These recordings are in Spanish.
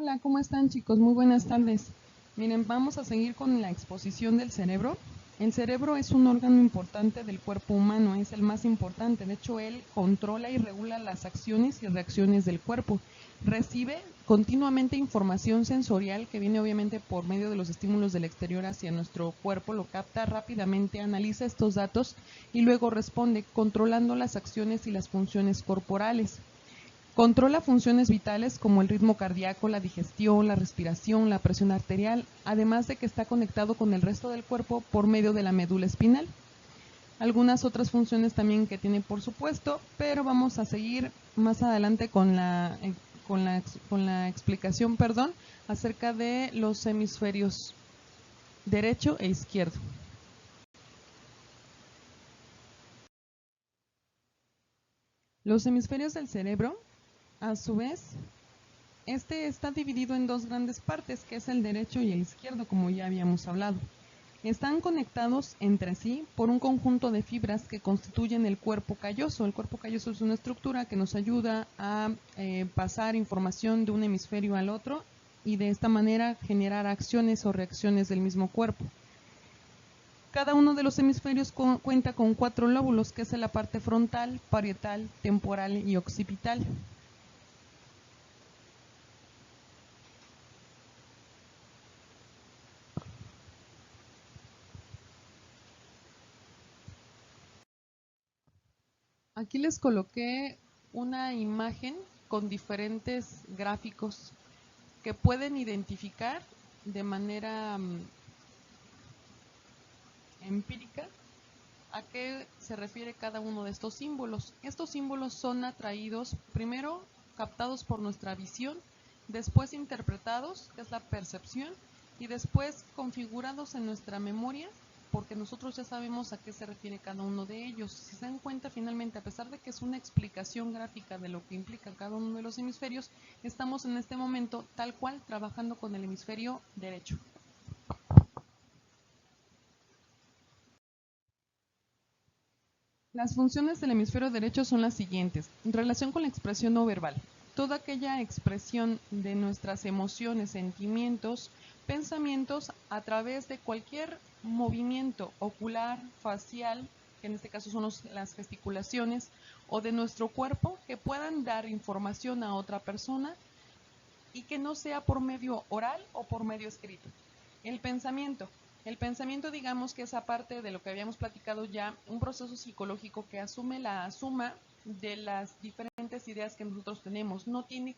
Hola, ¿cómo están chicos? Muy buenas tardes. Miren, vamos a seguir con la exposición del cerebro. El cerebro es un órgano importante del cuerpo humano, es el más importante. De hecho, él controla y regula las acciones y reacciones del cuerpo. Recibe continuamente información sensorial que viene obviamente por medio de los estímulos del exterior hacia nuestro cuerpo, lo capta rápidamente, analiza estos datos y luego responde controlando las acciones y las funciones corporales. Controla funciones vitales como el ritmo cardíaco, la digestión, la respiración, la presión arterial, además de que está conectado con el resto del cuerpo por medio de la médula espinal. Algunas otras funciones también que tiene, por supuesto, pero vamos a seguir más adelante con la explicación, acerca de los hemisferios derecho e izquierdo. Los hemisferios del cerebro, a su vez, este está dividido en dos grandes partes, que es el derecho y el izquierdo, como ya habíamos hablado. Están conectados entre sí por un conjunto de fibras que constituyen el cuerpo calloso. El cuerpo calloso es una estructura que nos ayuda a pasar información de un hemisferio al otro y de esta manera generar acciones o reacciones del mismo cuerpo. Cada uno de los hemisferios cuenta con 4 lóbulos, que es la parte frontal, parietal, temporal y occipital. Aquí les coloqué una imagen con diferentes gráficos que pueden identificar de manera empírica a qué se refiere cada uno de estos símbolos. Estos símbolos son atraídos, primero captados por nuestra visión, después interpretados, que es la percepción, y después configurados en nuestra memoria, porque nosotros ya sabemos a qué se refiere cada uno de ellos. Si se dan cuenta, finalmente, a pesar de que es una explicación gráfica de lo que implica cada uno de los hemisferios, estamos en este momento tal cual trabajando con el hemisferio derecho. Las funciones del hemisferio derecho son las siguientes. En relación con la expresión no verbal, toda aquella expresión de nuestras emociones, sentimientos, pensamientos a través de cualquier movimiento ocular, facial, que en este caso son las gesticulaciones, o de nuestro cuerpo, que puedan dar información a otra persona y que no sea por medio oral o por medio escrito. El pensamiento. El pensamiento, digamos que es aparte de lo que habíamos platicado ya, un proceso psicológico que asume la suma de las diferentes ideas que nosotros tenemos. No tiene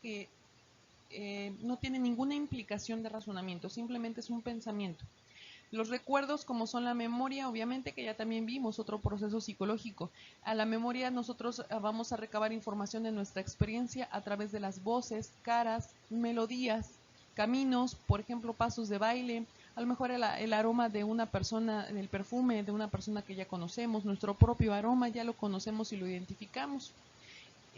ninguna implicación de razonamiento, simplemente es un pensamiento. Los recuerdos, como son la memoria, obviamente que ya también vimos otro proceso psicológico. A la memoria nosotros vamos a recabar información de nuestra experiencia a través de las voces, caras, melodías, caminos, por ejemplo, pasos de baile, a lo mejor el aroma de una persona, el perfume de una persona que ya conocemos, nuestro propio aroma ya lo conocemos y lo identificamos.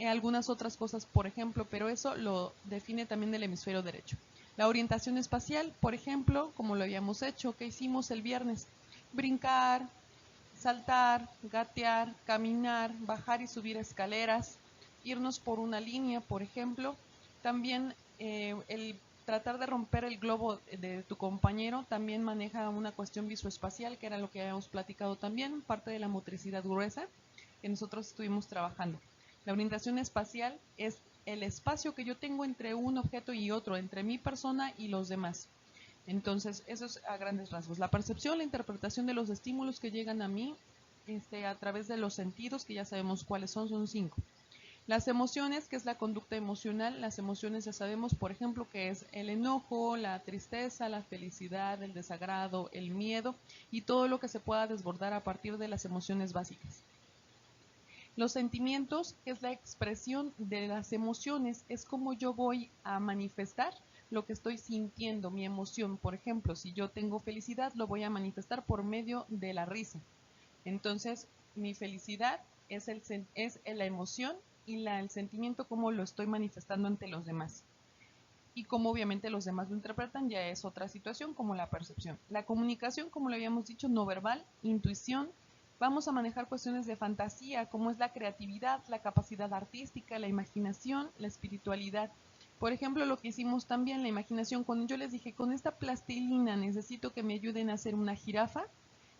Algunas otras cosas, por ejemplo, pero eso lo define también el hemisferio derecho. La orientación espacial, por ejemplo, como lo habíamos hecho, que hicimos el viernes, brincar, saltar, gatear, caminar, bajar y subir escaleras, irnos por una línea, por ejemplo. También el tratar de romper el globo de tu compañero también maneja una cuestión visoespacial, que era lo que habíamos platicado también, parte de la motricidad gruesa que nosotros estuvimos trabajando. La orientación espacial es el espacio que yo tengo entre un objeto y otro, entre mi persona y los demás. Entonces, eso es a grandes rasgos. La percepción, la interpretación de los estímulos que llegan a mí a través de los sentidos, que ya sabemos cuáles son 5. Las emociones, que es la conducta emocional, las emociones ya sabemos, por ejemplo, que es el enojo, la tristeza, la felicidad, el desagrado, el miedo y todo lo que se pueda desbordar a partir de las emociones básicas. Los sentimientos, que es la expresión de las emociones, es como yo voy a manifestar lo que estoy sintiendo, mi emoción. Por ejemplo, si yo tengo felicidad, lo voy a manifestar por medio de la risa. Entonces, mi felicidad es la emoción y el sentimiento como lo estoy manifestando ante los demás. Y como obviamente los demás lo interpretan, ya es otra situación como la percepción. La comunicación, como lo habíamos dicho, no verbal, intuición. Vamos a manejar cuestiones de fantasía, como es la creatividad, la capacidad artística, la imaginación, la espiritualidad. Por ejemplo, lo que hicimos también, la imaginación, cuando yo les dije, con esta plastilina necesito que me ayuden a hacer una jirafa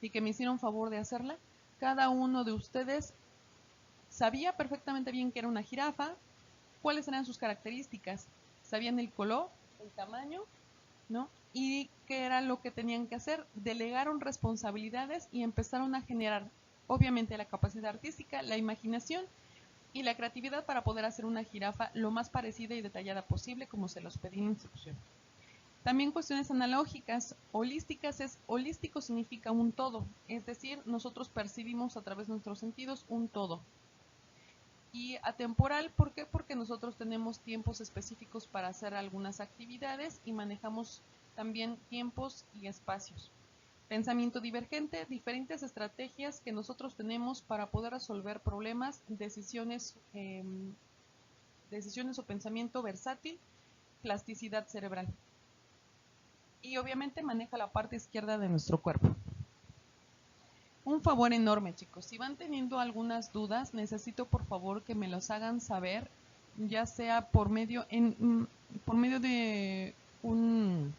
y que me hicieron favor de hacerla, cada uno de ustedes sabía perfectamente bien que era una jirafa, cuáles eran sus características, sabían el color, el tamaño, ¿no? Y qué era lo que tenían que hacer, delegaron responsabilidades y empezaron a generar, obviamente, la capacidad artística, la imaginación y la creatividad para poder hacer una jirafa lo más parecida y detallada posible como se los pedí en instrucción. También cuestiones analógicas, holísticas es, holístico significa un todo, es decir, nosotros percibimos a través de nuestros sentidos un todo. Y atemporal, ¿por qué? Porque nosotros tenemos tiempos específicos para hacer algunas actividades y manejamos también tiempos y espacios. Pensamiento divergente, diferentes estrategias que nosotros tenemos para poder resolver problemas, decisiones o pensamiento versátil, plasticidad cerebral. Y obviamente maneja la parte izquierda de nuestro cuerpo. Un favor enorme, chicos, si van teniendo algunas dudas, necesito por favor que me los hagan saber, ya sea por medio de un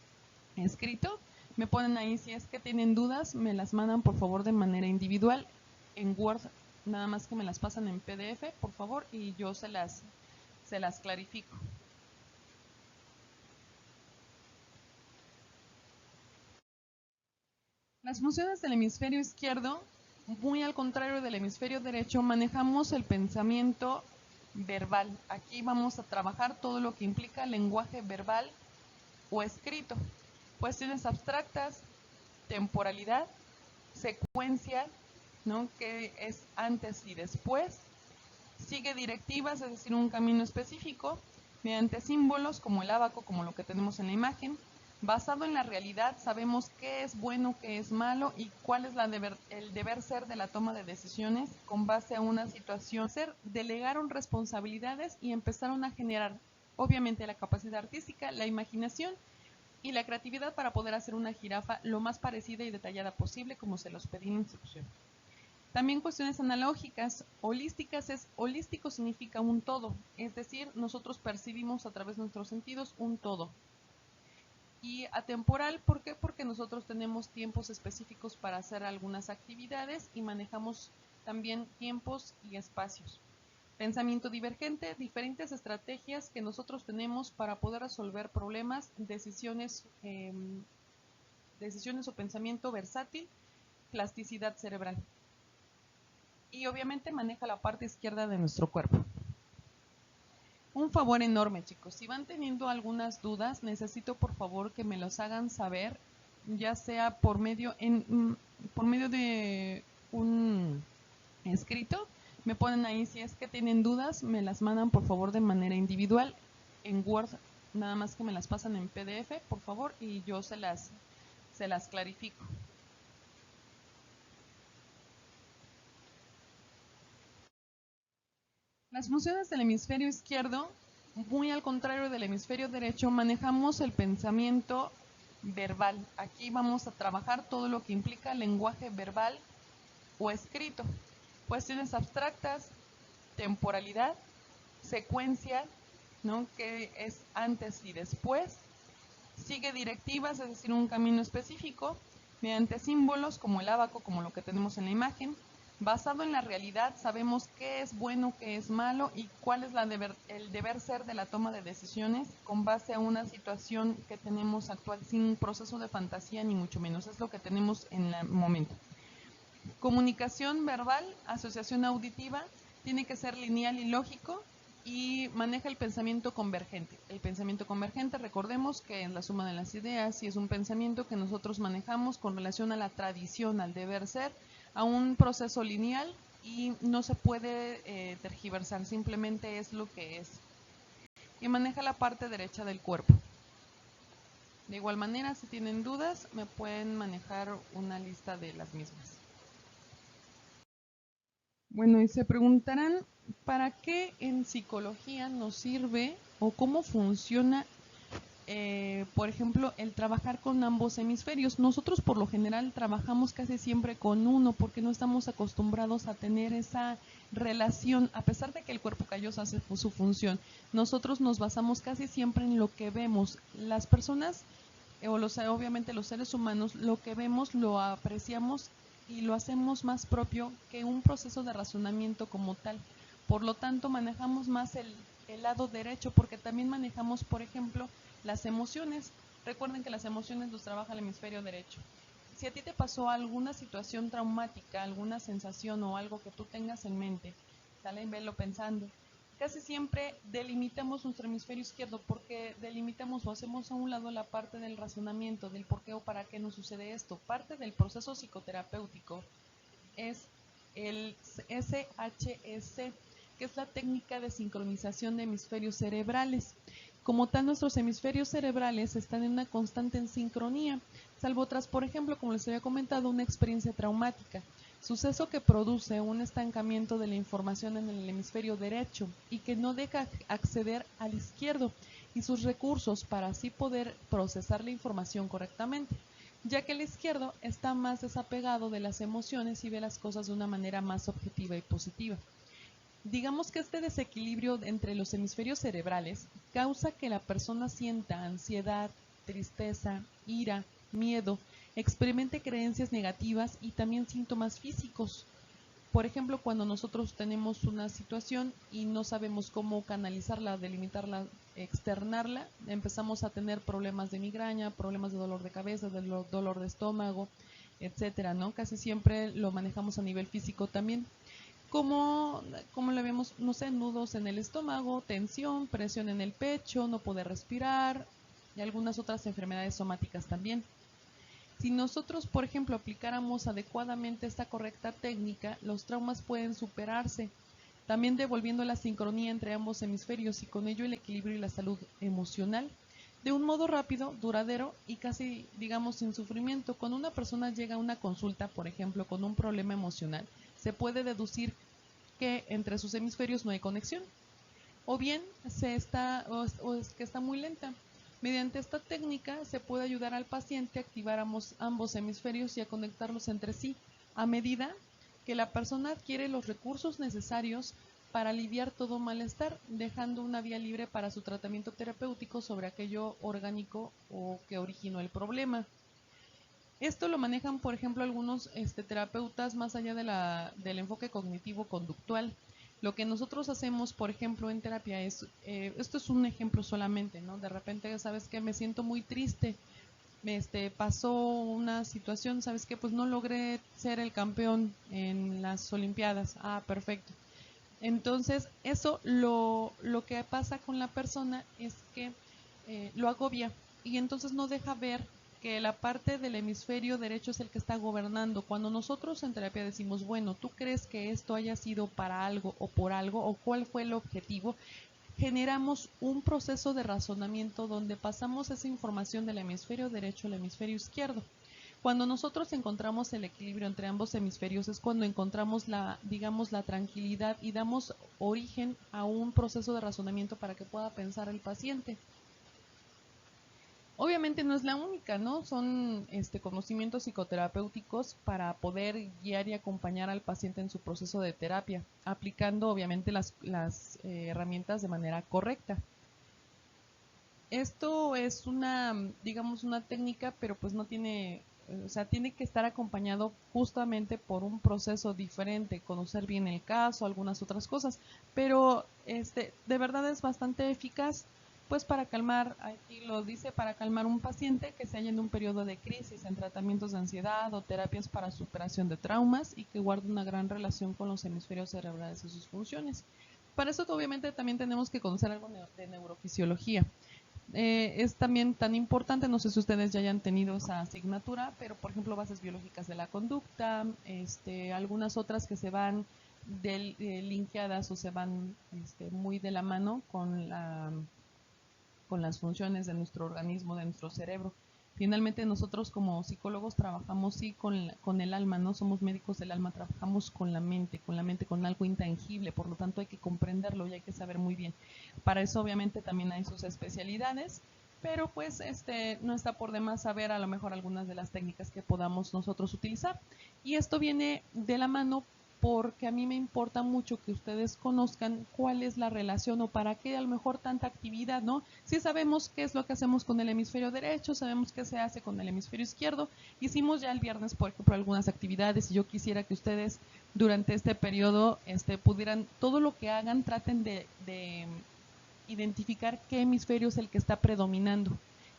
escrito, me ponen ahí, si es que tienen dudas, me las mandan por favor de manera individual en Word, nada más que me las pasan en PDF, por favor, y yo se las clarifico. Las funciones del hemisferio izquierdo, muy al contrario del hemisferio derecho, manejamos el pensamiento verbal. Aquí vamos a trabajar todo lo que implica lenguaje verbal o escrito. Cuestiones abstractas, temporalidad, secuencia, ¿no? Que es antes y después. Sigue directivas, es decir, un camino específico, mediante símbolos como el ábaco, como lo que tenemos en la imagen. Basado en la realidad, sabemos qué es bueno, qué es malo y cuál es el deber ser de la toma de decisiones con base a una situación. Delegaron responsabilidades y empezaron a generar, obviamente, la capacidad artística, la imaginación y la creatividad para poder hacer una jirafa lo más parecida y detallada posible como se los pedí en instrucción. También cuestiones analógicas, holísticas es, holístico significa un todo, es decir, nosotros percibimos a través de nuestros sentidos un todo. Y atemporal, ¿por qué? Porque nosotros tenemos tiempos específicos para hacer algunas actividades y manejamos también tiempos y espacios. Pensamiento divergente, diferentes estrategias que nosotros tenemos para poder resolver problemas, decisiones o pensamiento versátil, plasticidad cerebral. Y obviamente maneja la parte izquierda de nuestro cuerpo. Un favor enorme, chicos, si van teniendo algunas dudas, necesito por favor que me los hagan saber, ya sea por medio de un escrito, me ponen ahí, si es que tienen dudas, me las mandan por favor de manera individual en Word, nada más que me las pasan en PDF, por favor, y yo se las clarifico. Las funciones del hemisferio izquierdo, muy al contrario del hemisferio derecho, manejamos el pensamiento verbal. Aquí vamos a trabajar todo lo que implica lenguaje verbal o escrito. Cuestiones abstractas, temporalidad, secuencia, ¿no? Que es antes y después. Sigue directivas, es decir, un camino específico, mediante símbolos como el ábaco, como lo que tenemos en la imagen. Basado en la realidad, sabemos qué es bueno, qué es malo y cuál es el deber ser de la toma de decisiones con base a una situación que tenemos actual, sin proceso de fantasía ni mucho menos. Es lo que tenemos en el momento. Comunicación verbal, asociación auditiva, tiene que ser lineal y lógico y maneja el pensamiento convergente. El pensamiento convergente, recordemos que es la suma de las ideas y es un pensamiento que nosotros manejamos con relación a la tradición, al deber ser, a un proceso lineal y no se puede tergiversar, simplemente es lo que es. Y maneja la parte derecha del cuerpo. De igual manera, si tienen dudas, me pueden manejar una lista de las mismas. Bueno, y se preguntarán, ¿para qué en psicología nos sirve o cómo funciona por ejemplo, el trabajar con ambos hemisferios. Nosotros por lo general trabajamos casi siempre con uno porque no estamos acostumbrados a tener esa relación, a pesar de que el cuerpo calloso hace su función. Nosotros nos basamos casi siempre en lo que vemos. Las personas, obviamente los seres humanos, lo que vemos lo apreciamos y lo hacemos más propio que un proceso de razonamiento como tal. Por lo tanto, manejamos más el lado derecho porque también manejamos, por ejemplo, las emociones. Recuerden que las emociones los trabaja el hemisferio derecho. Si a ti te pasó alguna situación traumática, alguna sensación o algo que tú tengas en mente, sale, velo pensando. Casi siempre delimitamos nuestro hemisferio izquierdo porque delimitamos o hacemos a un lado la parte del razonamiento, del por qué o para qué nos sucede esto. Parte del proceso psicoterapéutico es el SHC, que es la técnica de sincronización de hemisferios cerebrales. Como tal, nuestros hemisferios cerebrales están en una constante sincronía, salvo tras, por ejemplo, como les había comentado, una experiencia traumática, suceso que produce un estancamiento de la información en el hemisferio derecho y que no deja acceder al izquierdo y sus recursos para así poder procesar la información correctamente, ya que el izquierdo está más desapegado de las emociones y ve las cosas de una manera más objetiva y positiva. Digamos que este desequilibrio entre los hemisferios cerebrales causa que la persona sienta ansiedad, tristeza, ira, miedo, experimente creencias negativas y también síntomas físicos. Por ejemplo, cuando nosotros tenemos una situación y no sabemos cómo canalizarla, delimitarla, externarla, empezamos a tener problemas de migraña, problemas de dolor de cabeza, de dolor de estómago, etcétera, ¿no? Casi siempre lo manejamos a nivel físico también. Como le vemos, no sé, nudos en el estómago, tensión, presión en el pecho, no poder respirar y algunas otras enfermedades somáticas también. Si nosotros, por ejemplo, aplicáramos adecuadamente esta correcta técnica, los traumas pueden superarse, también devolviendo la sincronía entre ambos hemisferios y con ello el equilibrio y la salud emocional de un modo rápido, duradero y casi, digamos, sin sufrimiento. Cuando una persona llega a una consulta, por ejemplo, con un problema emocional, se puede deducir que entre sus hemisferios no hay conexión, o bien o es que está muy lenta. Mediante esta técnica se puede ayudar al paciente a activar ambos hemisferios y a conectarlos entre sí a medida que la persona adquiere los recursos necesarios para aliviar todo malestar, dejando una vía libre para su tratamiento terapéutico sobre aquello orgánico o que originó el problema. Esto lo manejan, por ejemplo, algunos terapeutas más allá del enfoque cognitivo-conductual. Lo que nosotros hacemos, por ejemplo, en terapia es, esto es un ejemplo solamente, ¿no? De repente, ¿sabes qué? Me siento muy triste, pasó una situación, ¿sabes qué? Pues no logré ser el campeón en las Olimpiadas. Ah, perfecto. Entonces, eso lo que pasa con la persona es que lo agobia y entonces no deja ver que la parte del hemisferio derecho es el que está gobernando. Cuando nosotros en terapia decimos, bueno, ¿tú crees que esto haya sido para algo o por algo o cuál fue el objetivo? Generamos un proceso de razonamiento donde pasamos esa información del hemisferio derecho al hemisferio izquierdo. Cuando nosotros encontramos el equilibrio entre ambos hemisferios es cuando encontramos digamos, la tranquilidad y damos origen a un proceso de razonamiento para que pueda pensar el paciente. Obviamente no es la única, ¿no? Son conocimientos psicoterapéuticos para poder guiar y acompañar al paciente en su proceso de terapia, aplicando obviamente las herramientas de manera correcta. Esto es digamos, una técnica, pero pues no tiene, o sea, tiene que estar acompañado justamente por un proceso diferente, conocer bien el caso, algunas otras cosas, pero de verdad es bastante eficaz, pues para calmar, aquí lo dice, para calmar un paciente que se halla en un periodo de crisis, en tratamientos de ansiedad o terapias para superación de traumas y que guarda una gran relación con los hemisferios cerebrales y sus funciones. Para eso obviamente también tenemos que conocer algo de neurofisiología. Es también tan importante, no sé si ustedes ya hayan tenido esa asignatura, pero por ejemplo bases biológicas de la conducta, algunas otras que se van linkeadas o se van muy de la mano con las funciones de nuestro organismo, de nuestro cerebro. Finalmente nosotros como psicólogos trabajamos sí con el alma, no somos médicos del alma, trabajamos con la mente, con algo intangible, por lo tanto hay que comprenderlo y hay que saber muy bien. Para eso obviamente también hay sus especialidades, pero pues no está por demás saber a lo mejor algunas de las técnicas que podamos nosotros utilizar. Y esto viene de la mano porque a mí me importa mucho que ustedes conozcan cuál es la relación o para qué a lo mejor tanta actividad, ¿no? Si sabemos qué es lo que hacemos con el hemisferio derecho, sabemos qué se hace con el hemisferio izquierdo. Hicimos ya el viernes, por ejemplo, algunas actividades y yo quisiera que ustedes durante este periodo pudieran, todo lo que hagan, traten de identificar qué hemisferio es el que está predominando.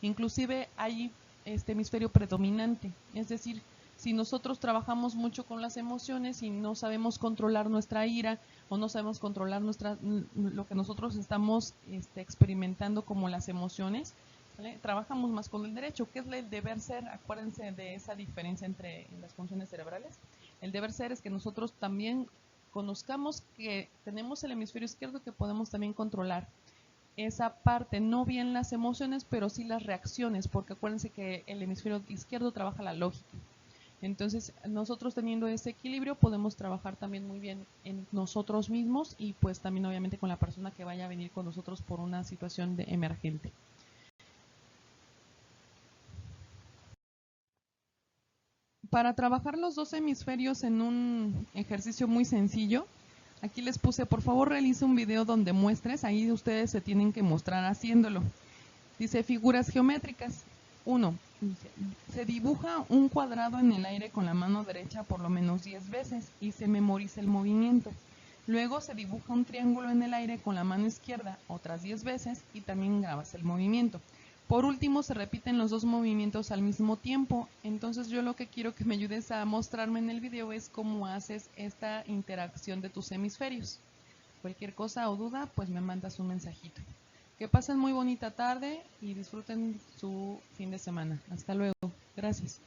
Inclusive hay este hemisferio predominante, es decir, si nosotros trabajamos mucho con las emociones y no sabemos controlar nuestra ira o no sabemos controlar lo que nosotros estamos experimentando como las emociones, ¿vale? Trabajamos más con el derecho, que es el deber ser. Acuérdense de esa diferencia entre las funciones cerebrales. El deber ser es que nosotros también conozcamos que tenemos el hemisferio izquierdo que podemos también controlar esa parte, no bien las emociones, pero sí las reacciones, porque acuérdense que el hemisferio izquierdo trabaja la lógica. Entonces, nosotros teniendo ese equilibrio podemos trabajar también muy bien en nosotros mismos y pues también obviamente con la persona que vaya a venir con nosotros por una situación de emergente. Para trabajar los dos hemisferios en un ejercicio muy sencillo, aquí les puse, por favor realice un video donde muestres, ahí ustedes se tienen que mostrar haciéndolo. Dice figuras geométricas. 1. Se dibuja un cuadrado en el aire con la mano derecha por lo menos 10 veces y se memoriza el movimiento. Luego se dibuja un triángulo en el aire con la mano izquierda otras 10 veces y también grabas el movimiento. Por último, se repiten los dos movimientos al mismo tiempo. Entonces yo lo que quiero que me ayudes a mostrarme en el video es cómo haces esta interacción de tus hemisferios. Cualquier cosa o duda, pues me mandas un mensajito. Que pasen muy bonita tarde y disfruten su fin de semana. Hasta luego. Gracias.